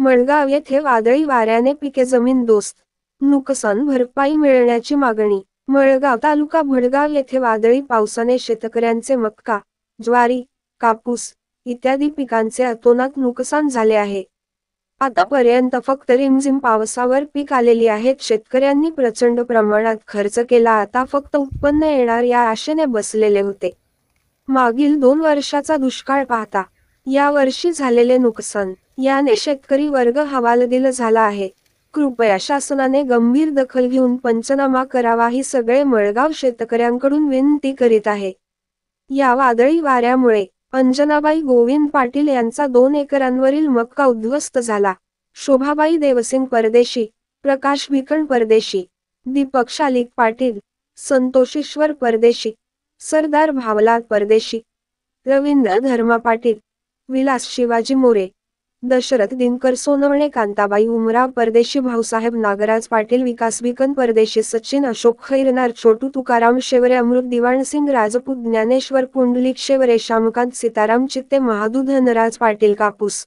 मळगाव येथे वादळी वाऱ्याने पिके जमीनदोस्त, नुकसान भरपाई मिळण्याची मागणी। मळगाव तालुका भडगाव येथे वादळी पावसाने शेतकऱ्यांचे मका, ज्वारी, कापूस इत्यादी पिकांचे अतोनात नुकसान झाले आहे। आतापर्यंत फक्त रिमझिम पावसावर पीक आलेली आहेत। शेतकऱ्यांनी प्रचंड प्रमाणात खर्च केला, आता फक्त उत्पन्न येणार या आशेने बसलेले होते। मागील 2 वर्षाचा दुष्काळ पाहता या वर्षी झालेले नुकसान याने शेतकरी वर्ग हवालदिल झाला आहे। कृपया शासनाने गंभीर दखल घेऊन पंचनामा करावा ही सगळे मळगाव शेतकऱ्यांकडून विनंती करीत आहे। या वादळी वाऱ्यामुळे अंजनाबाई गोविंद पाटील यांचा 2 एकरांवरील मका उद्ध्वस्त झाला। शोभाबाई देवसिंग परदेशी, प्रकाश भिकण परदेशी, दीपक शालिक पाटील, संतोषेश्वर परदेशी, सरदार भावलाल परदेशी, रवींद्र धर्मा पाटील, विलास शिवाजी मोरे, दशरथ दिनकर सोनवणे, कांताबाई उमराव परदेशी, भाऊसाहेब नागराज पाटील, विकास भिकन परदेशी, सचिन अशोक खैरनार, छोटू तुकाराम शेवरे, अमृत दिवाणसिंग राजपूत, ज्ञानेश्वर पुंडलिक शेवरे, श्यामकांत सीताराम चित्ते, महादू धनराज पाटील कापूस,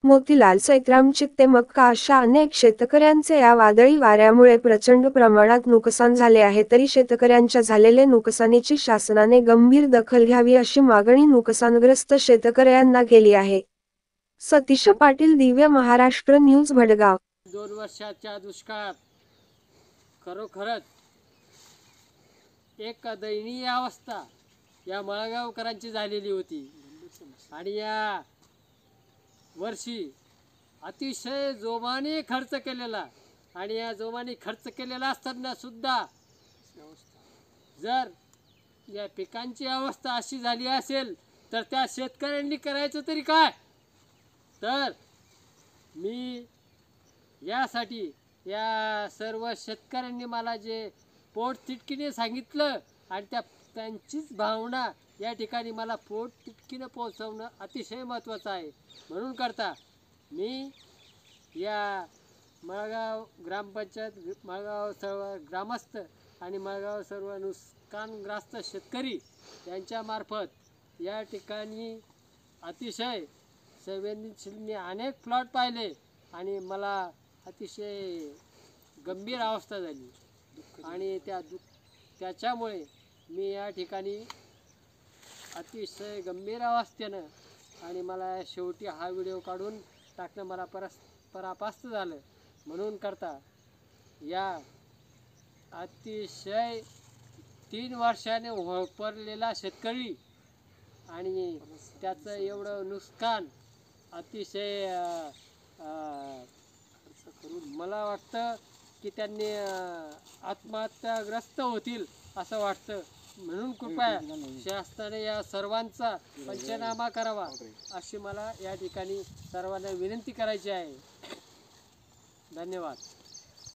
मोतीलाल सैतराम चित्ते मक्का अशा अनेक शेतकऱ्यांचे या वादळी वाऱ्यामुळे प्रचंड प्रमाणात नुकसान झाले आहे। तरी शेतकऱ्यांच्या झालेले नुकसानीची शासनाने गंभीर दखल घ्यावी अशी मागणी नुकसानग्रस्त शेतकऱ्यांना केली आहे। सतीश पाटील, दिव्य महाराष्ट्र न्यूज, भडगाव। 2 वर्षाच्या दुष्काळात खरोखरच एक दयनीय अवस्था या मळगावकरांची झालेली होती आणि या वर्षी अतिशय जोमाने खर्च केलेला आणि या जोमाने खर्च केलेला असताना सुद्धा जर या पिकांची अवस्था अशी झाली असेल तर त्या शेतकऱ्यांनी करायचं तरी काय। तर मी यासाठी या सर्व शेतकऱ्यांनी मला जे पोटतिडकीने सांगितलं आणि त्यांचीच भावना या ठिकाणी मला पोटतिडकीने पोहोचवणं अतिशय महत्त्वाचं आहे। म्हणून करता मी या मळगाव ग्रामपंचायत, मळगाव सर्व ग्रामस्थ आणि मळगाव सर्व नुकसानग्रस्त शेतकरी यांच्यामार्फत या ठिकाणी अतिशय संवेदनशील मी अनेक प्लॉट पाहिले आणि मला अतिशय गंभीर अवस्था झाली आणि त्याच्यामुळे मी या ठिकाणी अतिशय गंभीर अवस्थेनं आणि मला शेवटी हा व्हिडिओ काढून टाकणं मला परापास्त झालं। म्हणून करता या अतिशय 3 वर्षाने वापरलेला शेतकरी आणि त्याचं एवढं नुकसान अतिशय मला वाटतं की त्यांनी आत्महत्याग्रस्त होतील असं वाटतं। म्हणून कृपया शासनाने या सर्वांचा पंचनामा करावा अशी मला या ठिकाणी सर्वांना विनंती करायची आहे। धन्यवाद।